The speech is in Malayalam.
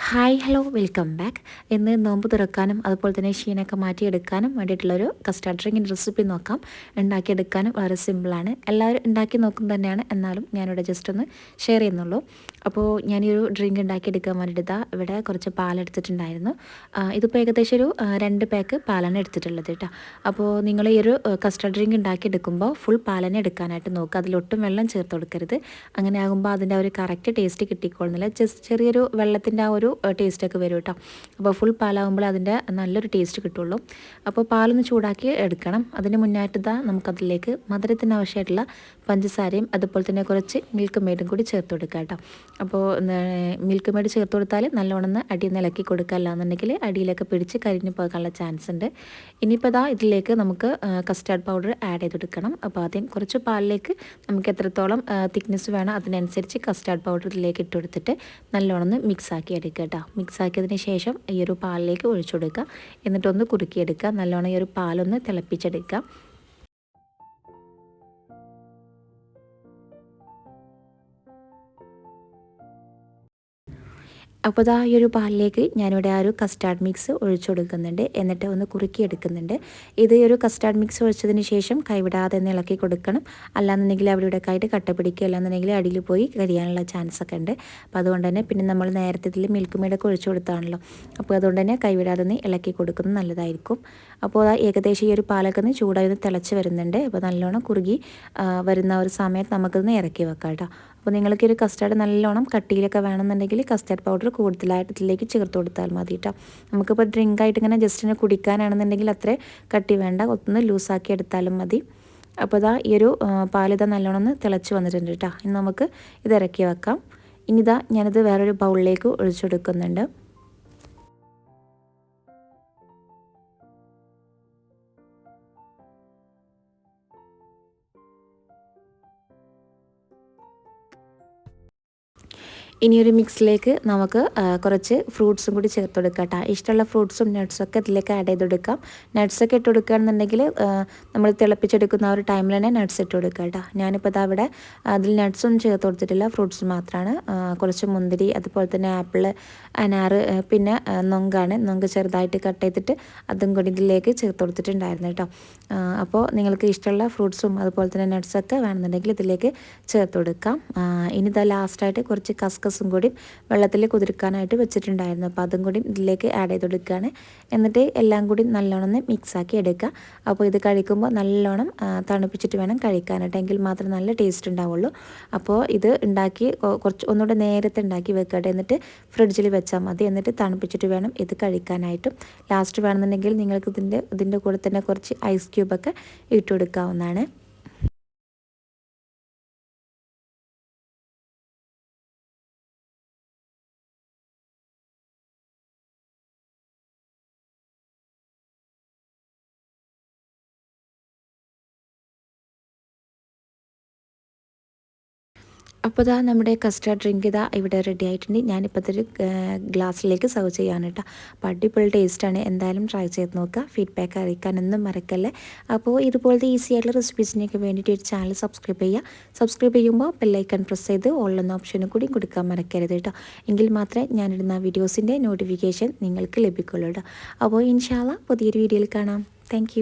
Hi hello welcome back. ഇന്ന് നോമ്പ് തുറക്കാനും അതുപോലെ തന്നെ ക്ഷീണമൊക്കെ മാറ്റിയെടുക്കാനും വേണ്ടിയിട്ടുള്ളൊരു കസ്റ്റാർഡ് ഡ്രിങ്കിൻ്റെ റെസിപ്പി നോക്കാം. ഉണ്ടാക്കിയെടുക്കാനും വളരെ സിമ്പിളാണ്. എല്ലാവരും ഉണ്ടാക്കി നോക്കും തന്നെയാണ്, എന്നാലും ഞാനിവിടെ ജസ്റ്റ് ഒന്ന് ഷെയർ ചെയ്യുന്നുള്ളൂ. അപ്പോൾ ഞാനൊരു ഡ്രിങ്ക് ഉണ്ടാക്കിയെടുക്കാൻ വേണ്ടിയിട്ട് ഇവിടെ കുറച്ച് പാലെടുത്തിട്ടുണ്ടായിരുന്നു. ഇതിപ്പോൾ ഏകദേശം ഒരു 2 പാക്ക് പാലാണ് എടുത്തിട്ടുള്ളത് കേട്ടോ. അപ്പോൾ നിങ്ങൾ ഈ ഒരു കസ്റ്റാർഡ് ഡ്രിങ്ക് ഉണ്ടാക്കിയെടുക്കുമ്പോൾ ഫുൾ പാലനെ എടുക്കാനായിട്ട് നോക്കുക. അതിലൊട്ടും വെള്ളം ചേർത്ത് കൊടുക്കരുത്. അങ്ങനെ ആകുമ്പോൾ അതിൻ്റെ ഒരു കറക്റ്റ് ടേസ്റ്റ് കിട്ടിക്കൊള്ളുന്നില്ല. ജസ്റ്റ് ചെറിയൊരു വെള്ളത്തിൻ്റെ ആ ഒരു ടേസ്റ്റൊക്കെ വരും കേട്ടോ. അപ്പോൾ ഫുൾ പാലാകുമ്പോൾ അതിൻ്റെ നല്ലൊരു ടേസ്റ്റ് കിട്ടുള്ളൂ. അപ്പോൾ പാലൊന്ന് ചൂടാക്കി എടുക്കണം. അതിന് മുന്നായിട്ട് നമുക്കതിലേക്ക് മധുരത്തിന് ആവശ്യമായിട്ടുള്ള പഞ്ചസാരയും അതുപോലെ തന്നെ കുറച്ച് മിൽക്ക് മെയ്ഡും കൂടി ചേർത്ത് കൊടുക്കുക കേട്ടോ. അപ്പോൾ മിൽക്ക് മെയ്ഡ് ചേർത്ത് കൊടുത്താൽ നല്ലോണം അടിയിൽ നിന്ന് ഇളക്കി കൊടുക്കുക, അല്ലാന്നുണ്ടെങ്കിൽ അടിയിലൊക്കെ പിടിച്ച് കരിഞ്ഞു പോകാനുള്ള ചാൻസ് ഉണ്ട്. ഇനിയിപ്പോൾ ഇതിലേക്ക് നമുക്ക് കസ്റ്റാർഡ് പൗഡർ ആഡ് ചെയ്ത് കൊടുക്കണം. അപ്പോൾ ആദ്യം കുറച്ച് പാലിലേക്ക് നമുക്ക് എത്രത്തോളം തിക്നെസ് വേണം അതിനനുസരിച്ച് കസ്റ്റാർഡ് പൗഡർ ഇതിലേക്ക് ഇട്ട് കൊടുത്തിട്ട് നല്ലോണം മിക്സ് ആക്കി എടുക്കുക കേട്ടോ. മിക്സ് ആക്കിയതിന് ശേഷം ഈ ഒരു പാലിലേക്ക് ഒഴിച്ചു കൊടുക്കുക. എന്നിട്ടൊന്ന് കുറുക്കിയെടുക്കുക. നല്ലോണം ഈ ഒരു പാലൊന്ന് തിളപ്പിച്ചെടുക്കുക. അപ്പോൾ ഈ ഒരു പാലിലേക്ക് ഞാനിവിടെ ആ ഒരു കസ്റ്റാർഡ് മിക്സ് ഒഴിച്ചു കൊടുക്കുന്നുണ്ട്. എന്നിട്ട് ഒന്ന് കുറുക്കി എടുക്കുന്നുണ്ട്. ഇത് ഒരു കസ്റ്റാർഡ് മിക്സ് ഒഴിച്ചതിന് ശേഷം കൈവിടാതെ ഒന്ന് ഇളക്കി കൊടുക്കണം. അല്ലാന്നുണ്ടെങ്കിൽ അവിടെ ഇവിടെ ആയിട്ട് കട്ട പിടിക്കുക, അല്ലാന്നുണ്ടെങ്കിൽ അടിയിൽ പോയി കരിയാനുള്ള ചാൻസ് ഒക്കെ ഉണ്ട്. അപ്പോൾ അതുകൊണ്ട് തന്നെ പിന്നെ നമ്മൾ നേരത്തെ ഇതിൽ മിൽക്ക് മെയ്ഡൊക്കെ ഒഴിച്ചു കൊടുത്താണല്ലോ. അപ്പോൾ അതുകൊണ്ട് തന്നെ കൈവിടാതെ ഒന്ന് ഇളക്കി കൊടുക്കുന്നത് നല്ലതായിരിക്കും. അപ്പോൾ ഏകദേശം ഈ ഒരു പാലൊക്കെ ഒന്ന് ചൂടായി ഒന്ന് തിളച്ച് വരുന്നുണ്ട്. അപ്പോൾ നല്ലോണം കുറുകി വരുന്ന ഒരു സമയത്ത് നമുക്കൊന്ന് ഇറക്കി വെക്കാം കേട്ടോ. അപ്പോൾ നിങ്ങൾക്ക് ഒരു കസ്റ്റാർഡ് നല്ലോണം കട്ടിയിലൊക്കെ വേണമെന്നുണ്ടെങ്കിൽ കസ്റ്റാർഡ് പൗഡർ കൂടുതലായിട്ട് ഇതിലേക്ക് ചേർത്ത് കൊടുത്താൽ മതി കേട്ടോ. നമുക്കിപ്പോൾ ഡ്രിങ്കായിട്ട് ഇങ്ങനെ ജസ്റ്റ് കുടിക്കാനാണെന്നുണ്ടെങ്കിൽ അത്ര കട്ടി വേണ്ട, ഒന്ന് ലൂസാക്കി എടുത്താലും മതി. അപ്പോൾ ഈ ഒരു പാലിത നല്ലോണം ഒന്ന് തിളച്ച് വന്നിട്ടുണ്ട് കേട്ടോ. ഇനി നമുക്ക് ഇത് ഇറക്കി വെക്കാം. ഇനി ഞാനിത് വേറൊരു ബൗളിലേക്ക് ഒഴിച്ചെടുക്കുന്നുണ്ട്. ഇനിയൊരു മിക്സിലേക്ക് നമുക്ക് കുറച്ച് ഫ്രൂട്ട്സും കൂടി ചേർത്ത് കൊടുക്കാം കേട്ടോ. ഇഷ്ടമുള്ള ഫ്രൂട്ട്സും നട്ട്സൊക്കെ ഇതിലേക്ക് ആഡ് ചെയ്ത് കൊടുക്കാം. നട്ട്സൊക്കെ ഇട്ട് കൊടുക്കുകയാണെന്നുണ്ടെങ്കിൽ നമ്മൾ തിളപ്പിച്ചെടുക്കുന്ന ആ ഒരു ടൈമിൽ തന്നെ നട്ട്സ് ഇട്ട് കൊടുക്കുക കേട്ടോ. ഞാനിപ്പോൾ അവിടെ അതിൽ നട്ട്സൊന്നും ചേർത്ത് കൊടുത്തിട്ടില്ല, ഫ്രൂട്ട്സ് മാത്രമാണ്. കുറച്ച് മുന്തിരി, അതുപോലെ തന്നെ ആപ്പിൾ, അനാറ്, പിന്നെ നൊങ്ക് ചെറുതായിട്ട് കട്ട് ചെയ്തിട്ട് അതും കൂടി ഇതിലേക്ക് ചേർത്ത് കൊടുത്തിട്ടുണ്ടായിരുന്നു കേട്ടോ. അപ്പോൾ നിങ്ങൾക്ക് ഇഷ്ടമുള്ള ഫ്രൂട്ട്സും അതുപോലെ തന്നെ നട്ട്സൊക്കെ വേണമെന്നുണ്ടെങ്കിൽ ഇതിലേക്ക് ചേർത്ത് കൊടുക്കാം. ഇനി ലാസ്റ്റായിട്ട് കുറച്ച് കസ്കസും കൂടി വെള്ളത്തിൽ കുതിർക്കാനായിട്ട് വെച്ചിട്ടുണ്ടായിരുന്നു. അപ്പോൾ അതും കൂടി ഇതിലേക്ക് ആഡ് ചെയ്ത് കൊടുക്കുകയാണ്. എന്നിട്ട് എല്ലാം കൂടി നല്ലോണം മിക്സാക്കി എടുക്കുക. അപ്പോൾ ഇത് കഴിക്കുമ്പോൾ നല്ലോണം തണുപ്പിച്ചിട്ട് വേണം കഴിക്കാനായിട്ട്, എങ്കിൽ മാത്രം നല്ല ടേസ്റ്റ് ഉണ്ടാവുള്ളൂ. അപ്പോൾ ഇത് ഉണ്ടാക്കി കുറച്ച് ഒന്നുകൂടെ നേരത്തെ ഉണ്ടാക്കി വെക്കട്ടെ, എന്നിട്ട് ഫ്രിഡ്ജിൽ വെച്ചാൽ മതി. എന്നിട്ട് തണുപ്പിച്ചിട്ട് വേണം ഇത് കഴിക്കാനായിട്ടും. ലാസ്റ്റ് വേണമെന്നുണ്ടെങ്കിൽ നിങ്ങൾക്ക് ഇതിൻ്റെ കൂടെ തന്നെ കുറച്ച് ഐസ് ക്യൂബൊക്കെ ഇട്ട് കൊടുക്കാവുന്നതാണ്. അപ്പോൾ നമ്മുടെ കസ്റ്റാർഡ് ഡ്രിങ്ക് ഇവിടെ റെഡി ആയിട്ടുണ്ട്. ഞാനിപ്പോൾ ഇതൊരു ഗ്ലാസ്സിലേക്ക് സർവ് ചെയ്യാൻ കേട്ടോ. അപ്പോൾ അടിപൊളി ടേസ്റ്റാണ്. എന്തായാലും ട്രൈ ചെയ്ത് നോക്കുക. ഫീഡ്ബാക്ക് അറിയിക്കാനൊന്നും മറക്കല്ലേ. അപ്പോൾ ഇതുപോലത്തെ ഈസി ആയിട്ടുള്ള റെസിപ്പീസിനൊക്കെ വേണ്ടിയിട്ട് ഒരു ചാനൽ സബ്സ്ക്രൈബ് ചെയ്യുക. സബ്സ്ക്രൈബ് ചെയ്യുമ്പോൾ ബെല്ലൈക്കൺ പ്രസ് ചെയ്ത് ഓൾ എന്ന ഓപ്ഷനും കൂടി കൊടുക്കാൻ മറക്കരുത് കേട്ടോ. എങ്കിൽ മാത്രമേ ഞാനിടുന്ന വീഡിയോസിൻ്റെ നോട്ടിഫിക്കേഷൻ നിങ്ങൾക്ക് ലഭിക്കുള്ളൂ കേട്ടോ. അപ്പോൾ ഇൻഷാ അല്ലാഹ് പുതിയൊരു വീഡിയോയിൽ കാണാം. താങ്ക്